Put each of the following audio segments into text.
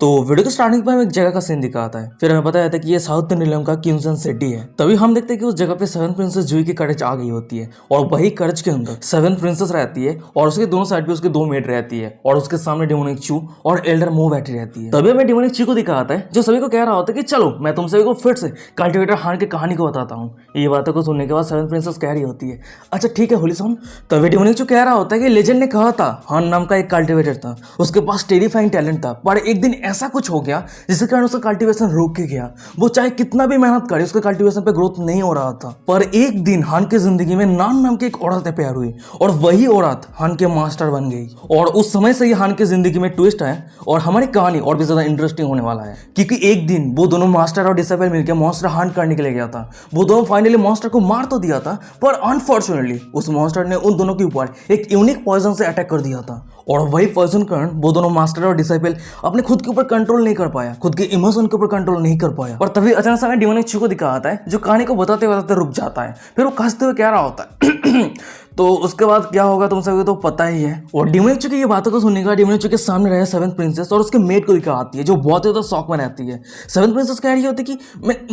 तो वीडियो के स्टार्टिंग पे हमें एक जगह का सीन दिखाता है। फिर हमें पता चलता है कि ये साउथ नीलम का क्यूंसन सिटी है। तभी हम देखते हैं कि उस जगह पे सेवन प्रिंसेस जूही की करेज आ गई होती है और वही करेज के अंदर सेवन प्रिंसेस रहती है और उसके दोनों साइड पे उसके दो मेड रहती है और उसके सामने डेमोनिक चू और एल्डर मो बैठी रहती है। तभी हमें डेमोनिक चू को दिखाता है जो सभी को कह रहा होता है कि चलो मैं तुम सभी को फिर से कल्टिवेटर हान की कहानी को बताता हूँ। ये बातों को सुनने के बाद सेवन प्रिंसेस कह रही होती है अच्छा ठीक है होली सुन। तभी डेमोनिक चू कह रहा होता है कि लेजेंड ने कहा था हान नाम का एक कल्टिवेटर था, उसके पास टेरिफाइंग टैलेंट था, पर एक दिन ऐसा कुछ हो गया जिसके कारण उसका कल्टीवेशन रुक के गया। वो चाहे कितना भी मेहनत करे उसके कल्टीवेशन पे ग्रोथ नहीं हो रहा था। पर एक दिन हान की जिंदगी में नान नाम की एक औरत प्यार हुई और वही औरत हान के मास्टर बन गई। और उस समय से ही हान की जिंदगी में ट्विस्ट है और हमारी कहानी और भी ज्यादा इंटरेस्टिंग होने वाला है, क्योंकि एक दिन वो दोनों मास्टर और डिसेबल मिलकर मॉन्स्टर हंट करने के लिए गया था। वो दोनों फाइनली मॉन्स्टर को मार तो दिया था, पर अनफॉर्चुनेटली उस मॉन्स्टर ने उन दोनों के ऊपर एक यूनिक पॉइजन से अटैक कर दिया था। और वही पॉइजन कारण वो दोनों मास्टर और डिसाइपल अपने खुद के ऊपर कंट्रोल नहीं कर पाया, खुद के इमोशन के ऊपर कंट्रोल नहीं कर पाया। और तभी अचानक से हमें डेमोनिक चू को दिखाता है जो कहानी को बताते बताते रुक जाता है। फिर वो हंसते हुए कह रहा होता है तो उसके बाद क्या होगा तुम सभी को तो पता ही है। और डेमोनिक चू की ये बातों को सुनने का डेमोनिक चू के सामने रहे सेवन प्रिंसेस और उसके मेट को दिखाती है जो बहुत ही ज्यादा शौक में रहती है। सेवन प्रिंसेस कह रही होती कि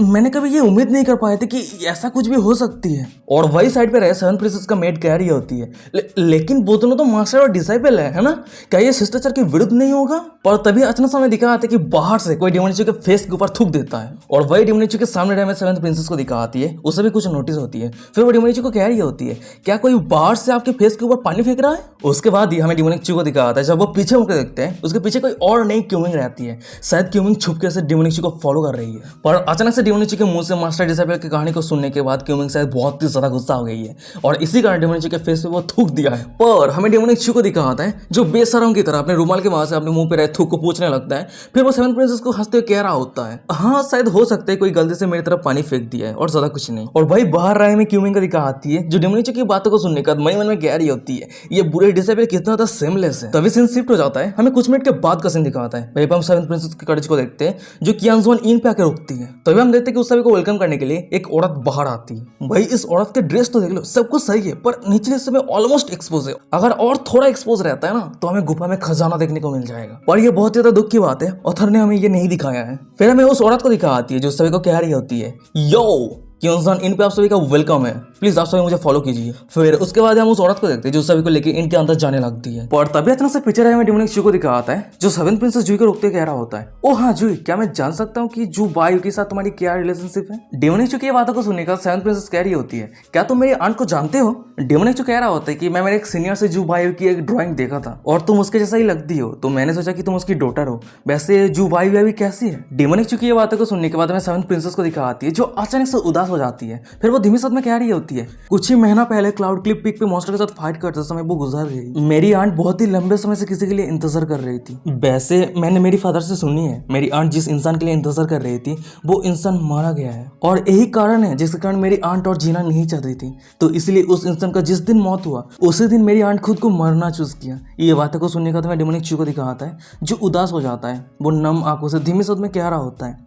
मैंने कभी ये उम्मीद नहीं कर पाया था कि ऐसा कुछ भी हो सकती है। और वही साइड पे रहे सेवन प्रिंसेस का मेट कह रही होती है लेकिन वो दोनों तो मास्टर और डिसाइपल है ना, क्या ये शिष्टाचार के विरुद्ध नहीं होगा। पर तभी अचानक हमें दिखाते कि बाहर से कोई डेमोनिक चू के फेस के ऊपर थूक देता है और वही डेमोनिक चू के सामने रहे सेवन प्रिंसेस को दिखाती है। उसे भी कुछ नोटिस होती है। फिर वो डेमोनिक चू को कह रही होती है क्या कोई बाहर से आपके फेस के ऊपर पानी फेंक रहा है। उसके बाद ही हमें डेमोनिक चू को दिखाता है जब वो पीछे मुड़कर देखते हैं उसके पीछे कोई और नई क्यूमिंग रहती है। शायद क्यूमिंग छुपके से डेमोनिक चू को फॉलो कर रही है। पर अचानक से डेमोनिक चू के मुंह से मास्टर डिसाइपल की कहानी को सुनने के बाद क्यूमिंग शायद बहुत ही ज्यादा गुस्सा हो गई है और इसी कारण डेमोनिक चू के फेस पे वो थूक दिया है। पर हमें डेमोनिक चू को दिखाता है जो बेशरम की तरह अपने रुमाल के वहां से अपने मुंह पे रहे थूक को पूछने लगता है। फिर वो सेवन प्रिंसेस को हंसते हुए कह रहा होता है हाँ शायद हो सकता है कोई गलती से मेरी तरफ पानी फेंक दिया है और ज्यादा कुछ नहीं। और भाई बाहर राय में क्यूमिंग का दिखाती है जो डेमोनिक चू की बातों को सुनने के बाद मन में कह रही होती है ये बुरे डिसाइपल कितना ज्यादा सेमलेस है। तभी सीन शिफ्ट हो जाता है। हमें कुछ मिनट के बाद का सीन दिखाता है। वहीं पर हम सेवन प्रिंसेस की करेज को देखते हैं जो कियांजोन इन पे आकर रुकती है। तभी हम देखते हैं कि उस सभी को वेलकम करने के लिए एक औरत बाहर आती है। भाई इस औरत के ड्रेस तो देख लो, सब कुछ सही है पर निचले हिस्से में ऑलमोस्ट एक्सपोज है। अगर और थोड़ा एक्सपोज रहता है ना तो हमें गुफा में खजाना देखने को मिल जाएगा। और ये बहुत ज्यादा दुख की बात है, ऑथर ने हमें ये नहीं दिखाया है। फिर हमें उस औरत को दिखाती है जो सभी को कह रही होती है यो क्योंसन इन पे आप सभी का वेलकम है, प्लीज आप सभी मुझे फॉलो कीजिए। फिर उसके बाद हम उस औरत को देखते हैं जो सभी को लेके इनके अंदर जाने लगती है। पर तभी अचानक से पीछे रहे डेमोनिक चू को दिखाता है जो सेवन प्रिंसेस जूही को रोकते कह रहा होता है ओ हाँ जूही क्या मैं जान सकता हूँ कि जू बायू के साथ तुम्हारी क्या रिलेशनशिप है। डेमोनिक चू की बातों को सुनने का सेवन प्रिंसेस कह रही होती है क्या तुम मेरी आंट को जानते हो। डेमोनिक चू कह रहा होता है कि मैं मेरे एक सीनियर से जू बायू की एक ड्राइंग देखा था और तुम उसके जैसा ही लगती हो, तो मैंने सोचा कि तुम उसकी डॉटर हो। वैसे जू बायू अभी कैसी है। डेमोनिक चू की ये बातों को सुनने के बाद हमें सेवन प्रिंसेस को दिखाती है जो अचानक से उदास हो जाती है। फिर वो धीमे साथ में कह रही होती है कुछ ही महीना पहले क्लाउड क्लिप पीक पे मॉन्स्टर के साथ फाइट करते समय वो गुजर गई। मेरी आंट बहुत ही लंबे समय से किसी के लिए इंतजार कर रही थी। वैसे मैंने मेरी फादर से सुनी है मेरी आंट जिस इंसान के लिए इंतजार कर रही थी वो इंसान मारा गया है और यही कारण है जिसके कारण मेरी आंट और जीना नहीं चाहती थी। तो इसलिए उस इंसान का जिस दिन मौत हुआ उसी दिन मेरी आंट खुद को मरना चूज किया। ये बातों को सुनने का तो मैं डेमोनिक चू को दिखाता है जो उदास हो जाता है। वो नम आंखों से धीमे साथ में कह रहा होता है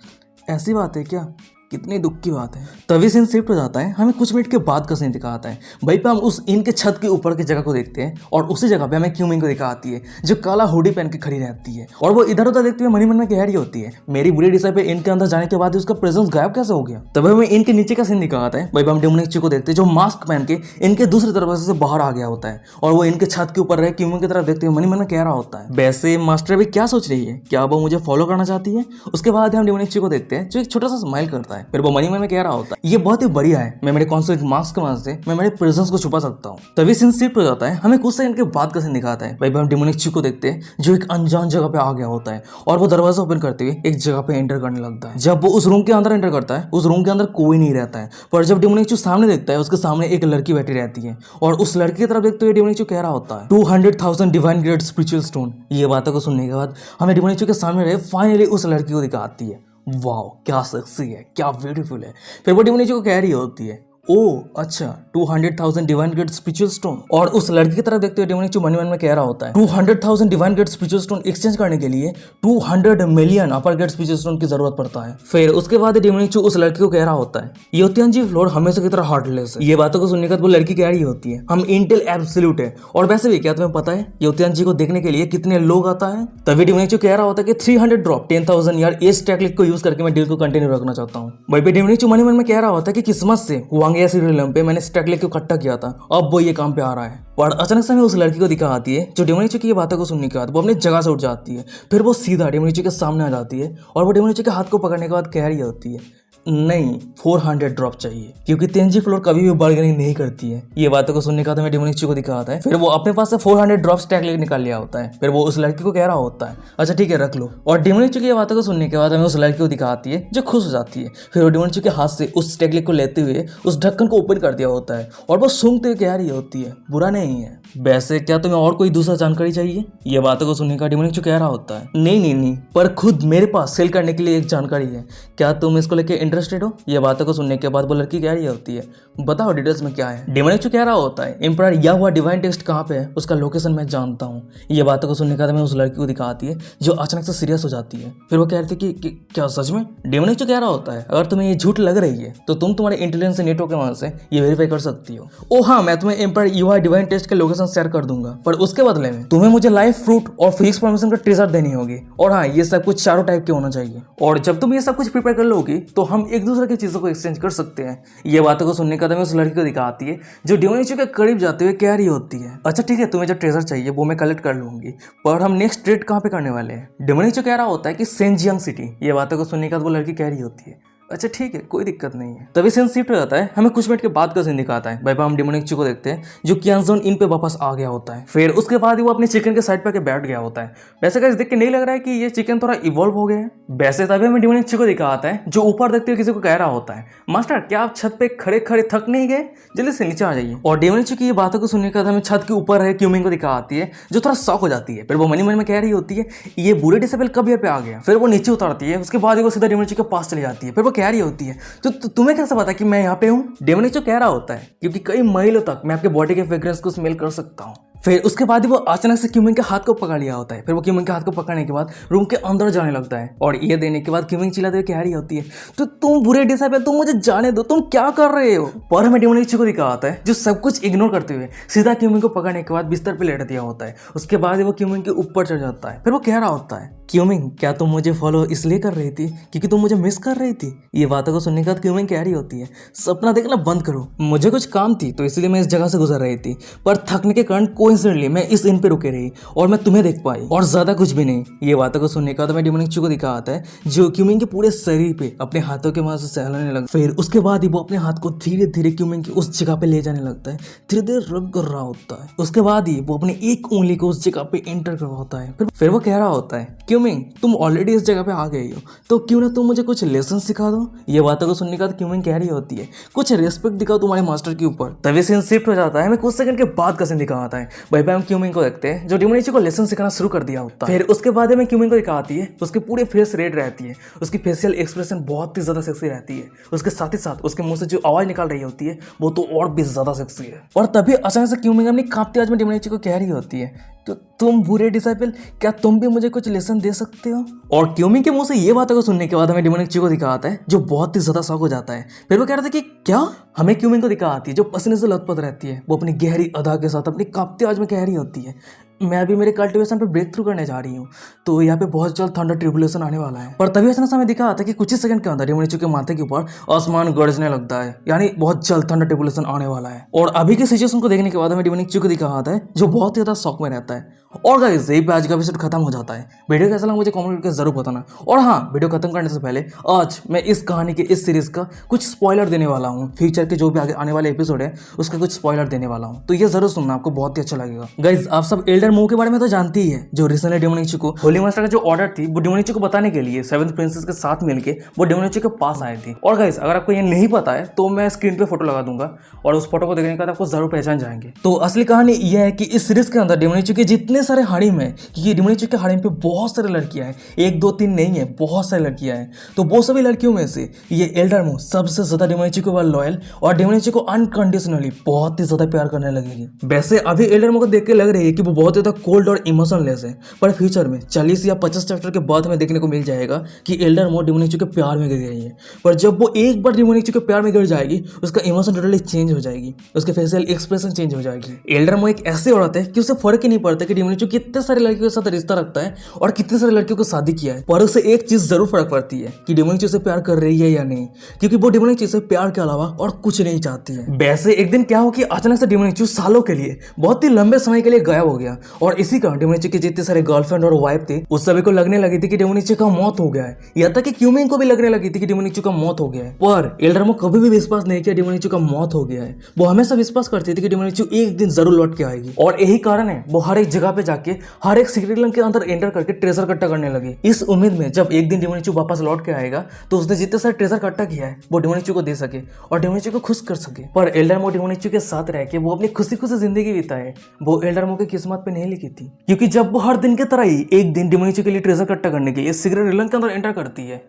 ऐसी बात है क्या, कितनी दुख की बात है। तभी सीन शिफ्ट हो जाता है। हमें कुछ मिनट के बाद का सीन दिखाता है। वहीं पे हम उस इन के छत के ऊपर की जगह को देखते हैं और उसी जगह पे हमें क्यूमिंग को दिखाती है जो काला हुडी पहन के खड़ी रहती है और वो इधर उधर देखते हुए मनी मन में कह रही होती है मेरी बुरी डिसाइपल इनके अंदर जाने के बाद उसका प्रेजेंस गायब कैसे हो गया। तभी हमें इनके नीचे का सीन दिखाता है। वहीं पे हम डेमोनिक चू को देखते हैं जो मास्क पहन के इनके दूसरे दरवाजे से बाहर आ गया होता है और वो इनके छत के ऊपर रहे क्यूमिंग की तरफ देखते हुए मनी मन में कह रहा होता है वैसे मास्टर भी क्या सोच रही है, क्या वो मुझे फॉलो करना चाहती है। उसके बाद हम डेमोनिक चू को देखते हैं जो एक छोटा सा स्माइल करता है। फिर वो मनी मन में कह रहा होता है ये बहुत ही बढ़िया है, मैं मेरे कॉन्सर्ट मास्क के मदद से मैं मेरे प्रेजेंस को छुपा सकता हूँ। तभी सीन शिफ्ट हो जाता है। हमें कुछ सेकंड के बाद का सीन दिखाता है। भाई हम डेमोनिक चू को देखते हैं जो एक अनजान जगह पे आ गया होता है और वो दरवाजा ओपन करते हुए एक जगह पे एंटर करने लगता है। जब वो उस रूम के अंदर एंटर करता है उस रूम के अंदर कोई नहीं रहता है, पर जब डेमोनिक चू सामने देखता है उसके सामने एक लड़की बैठी रहती है और उस लड़की की तरफ देखते हुए डेमोनिक चू कह रहा होता है 200,000 डिवाइन ग्रेड स्पिरिचुअल स्टोन। ये बातों को सुनने के बाद हमें डेमोनिक चू के सामने रहे फाइनली उस लड़की को दिखाती है। वाओ क्या सेक्सी है, क्या ब्यूटीफुल है। फिर वो डेमोनिक चू को कह रही होती है ओ अच्छा, 200,000 डिवाइन ग्रेड स्पिरिचुअल स्टोन। और उस लड़की की तरफ देखते हुए डेमोनिक मन ही मन में कह रहा होता है 200,000 divine grade spiritual stone exchange करने के लिए 200 मिलियन अपर ग्रेड स्पिरिचुअल स्टोन की जरूरत पड़ता है। फिर उसके बाद डेमोनिक उस लड़की को कह रहा होता है योतियान जी फ्लोर हमेशा की तरह हार्टलेस है। ये बातों को सुनने के बाद वो लड़की कह रही होती है हम इंटेल एब्सोल्यूट है। और वैसे भी क्या तुम्हें पता है योतियान जी को देखने के लिए कितने लोग आता है। तभी डेमोनिक कह रहा होता है कि 300 ड्रॉप 10,000 यार इस टेक्निक को यूज करके मैं डील को कंटिन्यू रखना चाहता हूँ। वही पे डेमोनिक मन ही मन में कह रहा होता है कि किस्मत से वांगिया सीरियल पे मैंने स्टैकले को इकट्ठा किया था, अब वो ये काम पे आ रहा है। और अचानक से हमें उस लड़की को दिखा आती है जो डेमोनिक की ये बातों को सुनने के बाद वो अपनी जगह से उठ जाती है। फिर वो सीधा डेमोनिक के सामने आ जाती है और वो डेमोनिक के हाथ को पकड़ने के बाद कह रही होती है नहीं 400 ड्रॉप चाहिए, क्योंकि तेंजी फ्लोर कभी भी बार्गेनिंग नहीं करती है। ये बातों को सुनने के बाद हमें डेमोनिक को दिखा आता है। फिर वो अपने पास से 400 ड्रॉप स्टैक लेकर निकाल लिया होता है। फिर वो उस लड़की को कह रहा होता है अच्छा ठीक है रख लो। और डेमोनिक की ये बातों को सुनने के बाद हमें उस लड़की को दिखाती है जो खुश हो जाती है। फिर वो डेमोनिक के हाथ से उस स्टैक को लेते हुए उस ढक्कन को ओपन कर दिया होता है और वो सूंघते हुए कह रही होती है बुरा नहीं है, वैसे क्या तुम्हें और कोई दूसरा जानकारी चाहिए। ये बातों को सुनने का डेमोनिक कह रहा होता है नहीं, पर खुद मेरे पास सेल करने के लिए एक जानकारी है, क्या तुम इसको लेके इंटरेस्टेड हो। ये बातों को सुनने के बाद वो लड़की कह रही होती है बताओ डिटेल्स में क्या है। डेमोनिक कह रहा होता है एम्परर या हुआ डिवाइन टेक्स्ट कहाँ पे है उसका लोकेशन मैं जानता हूँ। ये बातों को सुनने के बाद मैं उस लड़की को दिखाती है जो अचानक से सीरियस हो जाती है। फिर वो कह रही थी कि क्या सच में। डेमोनिक कह रहा होता है अगर तुम्हें ये झूठ लग रही है तो तुम तुम्हारे इंटेलिजेंस नेटवर्क के मदद से ये वेरीफाई कर सकती हो। ओ हाँ, मैं तुम्हें एम्परर या डिवाइन टेस्ट के लोकेशन शेयर कर दूंगा, पर उसके बदले में तुम्हें मुझे लाइफ फ्रूट और फिजिक्स परमिशन का ट्रेजर देनी होगी। और हाँ, ये सब कुछ चारों टाइप के होना चाहिए। और जब तुम ये सब कुछ प्रिपेयर कर लोगी तो हम एक दूसरे की चीजों को एक्सचेंज कर सकते हैं। ये बातों को सुनने का उस लड़की को दिखाती है जो डेमोनिक के करीब जाते हुए कह रही होती है अच्छा ठीक है तुम्हें जो ट्रेजर चाहिए वो मैं कलेक्ट कर लूंगी, पर हम नेक्स्ट ट्रेड कहाँ पे करने वाले हैं। डेमोनिक कह रहा होता है कि सेंजियांग सिटी। ये बातों को सुनने के बाद वो लड़की कह रही होती है अच्छा ठीक है कोई दिक्कत नहीं है। तभी सीन शिफ्ट हो जाता है, हमें कुछ मिनट के बाद का सीन दिखाता है। भाई हम डेमोनिक को देखते हैं जो कियांजोन इन पे वापस आ गया होता है। फिर उसके बाद वो अपने चिकन के साइड पे बैठ गया होता है। वैसे गाइस देख के नहीं लग रहा है कि ये चिकन थोड़ा इवॉल्व हो गया है। वैसे तभी हमें डेमोनिक को दिखाता है जो ऊपर देखते हुए किसी को कह रहा होता है मास्टर क्या आप छत पे खड़े खड़े थक नहीं गए, जल्दी से नीचे आ जाइए। और डेमोनिक की ये बातों को सुनने के बाद हमें छत के ऊपर रहे क्यूमिंग को दिखा आती है जो थोड़ा शॉक हो जाती है। फिर वो मन में कह रही होती है ये बुरे डिसेबल कब यहाँ पे आ गया। फिर वो नीचे उतारती है, उसके बाद वो सीधा डेमोनिक के पास चली जाती है। फिर वो कह रही होती है तो तुम्हें कैसे पता कि मैं यहाँ पे हूँ। डेमोनिक कह रहा होता है क्योंकि कई महीनों तक मैं आपके बॉडी के फ्रेग्रेंस को स्मेल कर सकता हूँ। फिर उसके बाद ही वो अचानक से क्यूमिंग के हाथ को पकड़ लिया होता है। फिर वो क्यूमिंग के हाथ को पकड़ने के बाद रूम के अंदर जाने लगता है और ये देने के बाद क्यूमिंग चिल्लाते हुए कह रही होती है तो तुम बुरे डिसेबल तुम मुझे जाने दो, तुम क्या कर रहे हो। पर हमें डेमोनिक को दिखा आता है जो सब कुछ इग्नोर करते हुए सीधा क्यूमिंग को पकड़ने के बाद बिस्तर पे लेट दिया होता है। उसके बाद वो क्यूमिंग के ऊपर चढ़ जाता है। फिर वो कह रहा होता है क्यूमिंग क्या तुम मुझे फॉलो इसलिए कर रही थी क्योंकि तुम मुझे मिस कर रही थी। ये बातों को सुनने के बाद क्यूमिंग कह रही होती है सपना देखना बंद करो, मुझे कुछ काम थी तो इसलिए मैं इस जगह से गुजर रही थी, पर थकने के कारण कोइंसिडेंटली मैं इस इन पे रुके रही और मैं तुम्हें देख पाई और ज्यादा कुछ भी नहीं। ये बातों को सुनने के बाद मैं डेमोनिक को दिखा आता है जो क्यूमिंग के पूरे शरीर पे अपने हाथों के मदद से सहलाने लगा। फिर उसके बाद ही वो अपने हाथ को धीरे धीरे क्यूमिंग की उस जगह पे ले जाने लगता है, धीरे धीरे रब कर रहा होता है। उसके बाद ही वो अपनी एक उंगली को उस जगह पे एंटर कर होता है। फिर वो कह रहा होता है क्यूमिंग तुम ऑलरेडी इस जगह पे आ गई हो तो क्यों ना तुम मुझे कुछ लेसन सिखा दो। ये बातों को सुनने के बाद क्यूमिंग कह रही होती है कुछ रिस्पेक्ट दिखाओ तुम्हारे मास्टर के ऊपर। तभी सीन शिफ्ट हो जाता है, हमें कुछ सेकंड के बाद का सीन दिखा आता है। भाई हम क्यूमिंग को देखते हैं जो डेमोनिक को लेसन सिखाना शुरू कर दिया होता है। फिर उसके बाद हमें क्यूमिंग को दिखाती है उसके पूरे फेस रेड रहती है, उसकी फेशियल एक्सप्रेशन बहुत ही ज्यादा सेक्सी रहती है। उसके साथ ही साथ उसके मुंह से जो आवाज निकाल रही होती है वो तो और भी ज्यादा सेक्सी है। और तभी अचानक से क्यूमिंग अपनी कांपती आवाज में डेमोनिक को कह रही होती है तो तुम बुरे डिसाइपल क्या तुम भी मुझे कुछ लेसन दे सकते हो। और क्यूमिंग के मुंह से ये बातों को सुनने के बाद हमें डेमोनिक को दिखाता है जो बहुत ही ज्यादा शॉक हो जाता है। फिर वो कह रहा था कि क्या। हमें क्यूमिंग को दिखाती है जो पसीने से लथपथ रहती है, वो अपनी गहरी अदा के साथ अपनी कांपती आवाज में कह रही होती है मैं अभी मेरे कल्टिवेशन पे ब्रेक थ्रू करने जा रही हूँ तो यहाँ पे बहुत जल्द थंडर ट्रिब्यूलेशन आने वाला है। पर तभी अचानक हमें दिखा आता है कि कुछ ही सेकंड के अंदर डेमोनिक के माथे के ऊपर आसमान गरजने लगता है, यानी बहुत जल्द थंडर ट्रिब्यूलेशन आने वाला है। और अभी के सिचुएशन को देखने के बाद हमें डेमोनिक को दिखा आता है जो बहुत ही ज्यादा शॉक में रहता है। और गाइस यही पे आज का एपिसोड खत्म हो जाता है। वीडियो कैसा लगा मुझे कमेंट करके जरूर बताना। और हाँ, वीडियो खत्म करने से पहले आज मैं इस कहानी के इस सीरीज का कुछ स्पॉइलर देने वाला हूँ। फ्यूचर के जो भी आगे आने वाले एपिसोड है उसका कुछ स्पॉइलर देने वाला हूँ, तो ये जरूर सुनना, आपको बहुत ही अच्छा लगेगा। गाइस आप सब एल्डर मूव के बारे में तो जानते ही है जो रिसेंटली डेमोनिक को होली मास्टर का जो ऑर्डर थी वो डेमोनिक को बताने के लिए सेवंथ प्रिंसेस के साथ मिलके वो डेमोनिक के पास आए थे। और गाइस अगर आपको ये नहीं पता है तो मैं स्क्रीन पे फोटो लगा दूंगा और उस फोटो को देखने के बाद आपको जरूर पहचान जाएंगे। तो असली कहानी यह है कि इस सीरीज के अंदर डेमोनिक के जितने सारे हारिम है क्योंकि डिमोनिची के हारिम पे बहुत सारे लड़कियां हैं, 1 2 3 नहीं है, बहुत सारी लड़कियां हैं। तो वो सभी लड़कियों में से ये एल्डरमो सबसे ज्यादा डिमोनिची को लॉयल और डिमोनिची को अनकंडीशनली बहुत ही ज्यादा प्यार करने लगेगी। वैसे अभी एल्डरमो को देख के लग रही है कि वो बहुत ज्यादा कोल्ड और इमोशनलेस है, पर फ्यूचर में 40 या 50 चैप्टर के बाद हमें देखने को मिल जाएगा कि एल्डरमो डिमोनिची के प्यार में गिर गई है। पर जब वो एक बार डिमोनिची के प्यार में गिर जाएगी, उसका इमोशन टोटली चेंज हो जाएगी, उसके फेशियल एक्सप्रेशन चेंज हो जाएगी। एल्डरमो एक ऐसी औरत है कि उसे फर्क ही नहीं पड़ता कि डिमोनिची कितने सारे लड़कियों के साथ रिश्ता रखता है और कितने सारे लड़कियों को शादी किया है, पर उसे एक चीज जरूर फर्क पड़ती है कि डिमोनिची उसे प्यार कर रही है या नहीं, क्योंकि वो डिमोनिची से प्यार के अलावा और कुछ नहीं चाहती है। वैसे एक दिन क्या हो कि अचानक से डिमोनिची सालों के लिए, बहुत ही लंबे समय के लिए गायब हो गया और इसी कारण डिमोनिची के जितने सारे गर्लफ्रेंड और वाइफ थे उस सभी को लगने लगी थी कि डिमोनिची का मौत हो गया है, यहाँ तक कि क्यूमिंग को भी लगने लगी थी कि डिमोनिची का मौत हो गया है। पर एल्डरमो कभी भी विश्वास नहीं किया डिमोनिची का मौत हो गया है। वो हमेशा विश्वास करती थी कि डिमोनिची एक दिन जरूर लौट के आएगी और यही कारण है वो हर एक जगह पे जाके हर एक सीक्रेट लैंड के अंदर एंटर करके ट्रेजर इकट्ठा करने लगी, इस उम्मीद में जब एक दिन डिमोनिची वापस लौट के आएगा तो उसने जितने सारे ट्रेजर इकट्ठा किया है वो डिमोनिची को दे सके और डिमोनिची को खुश कर सके। पर एल्डरमो डिमोनिची के साथ रह के वो अपनी खुशी खुशी जिंदगी बिताए, वो एल्डरमो की किस्मत पे नहीं लिखी थी, क्योंकि जब वो हर दिन की तरह ही एक दिन डिमोनिची के लिए ट्रेजर इकट्ठा करने के लिए सीक्रेट लैंड के अंदर एंटर करती है,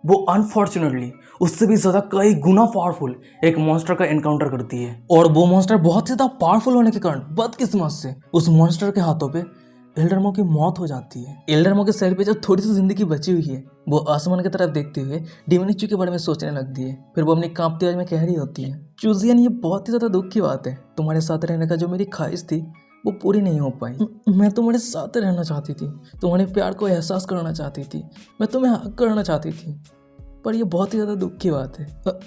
वो अनफॉर्चुनेटली उससे भी ज्यादा कई गुना पावरफुल एक मॉन्स्टर का एनकाउंटर करती है और वो मॉन्स्टर बहुत ज्यादा पावरफुल होने के कारण बदकिस्मत से उस मॉन्स्टर के हाथों पे एल्डरमो की मौत हो जाती है। एल्डरमो के शरीर पे जब थोड़ी सी जिंदगी बची हुई है, वो आसमान की तरफ देखते हुए डिमोनिची के बारे में सोचने लगती है। फिर वो अपनी कांपती आवाज में कह रही होती है, चूजियन, ये बहुत ही ज्यादा दुख की बात है, तुम्हारे साथ रहने का जो मेरी ख्वाहिश थी वो पूरी नहीं हो पाई। मैं तुम्हारे साथ रहना चाहती थी, तुम्हारे प्यार को एहसास करना चाहती थी, मैं तुम्हें हक करना चाहती थी, पर ये बहुत ही ज़्यादा दुख की बात है।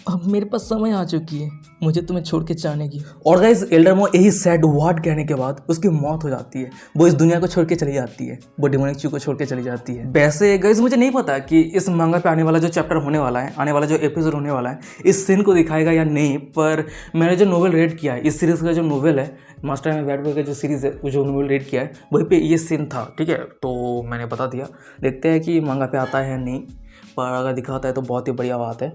अब मेरे पास समय आ चुकी है मुझे तुम्हें छोड़ के जाने की। और गाइस एल्डरमो यही सैड वर्ड कहने के बाद उसकी मौत हो जाती है, वो इस दुनिया को छोड़ के चली जाती है, वो डिमोनिची को छोड़ के चली जाती है। वैसे गाइस मुझे नहीं पता कि इस मांगा पे आने वाला जो चैप्टर होने वाला है, आने वाला जो एपिसोड होने वाला है, इस सीन को दिखाएगा या नहीं, पर मैंने जो नोवेल रेड किया है, इस सीरीज़ का जो नोवेल है मास्टर में बैड बॉय का जो सीरीज़ है, वो जो नोवेल रेड किया है वहीं पे ये सीन था, ठीक है, तो मैंने बता दिया। देखते हैं कि मांगा पे आता है या नहीं, पर अगर दिखाता है तो बहुत ही बढ़िया बात है।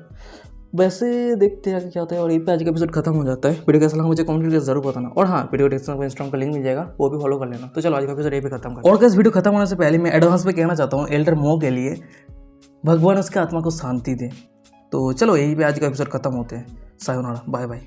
वैसे देखते हैं क्या होता है। और यहीं पे आज का एपिसोड खत्म हो जाता है। वीडियो कैसा लगा मुझे कमेंट करके जरूर बताना, और हाँ वीडियो डिस्क्रिप्शन में इंस्टाग्राम का लिंक मिल जाएगा, वो भी फॉलो कर लेना। तो चलो आज का एपिसोड यहीं पे खत्म कर। और कैसे वीडियो खत्म होने से पहले मैं एडवांस में कहना चाहता हूँ एल्डरमो के लिए भगवान उसके आत्मा को शांति दे। तो चलो यहीं पे आज का एपिसोड खत्म होते हैं। सायोनारा, बाय बाय।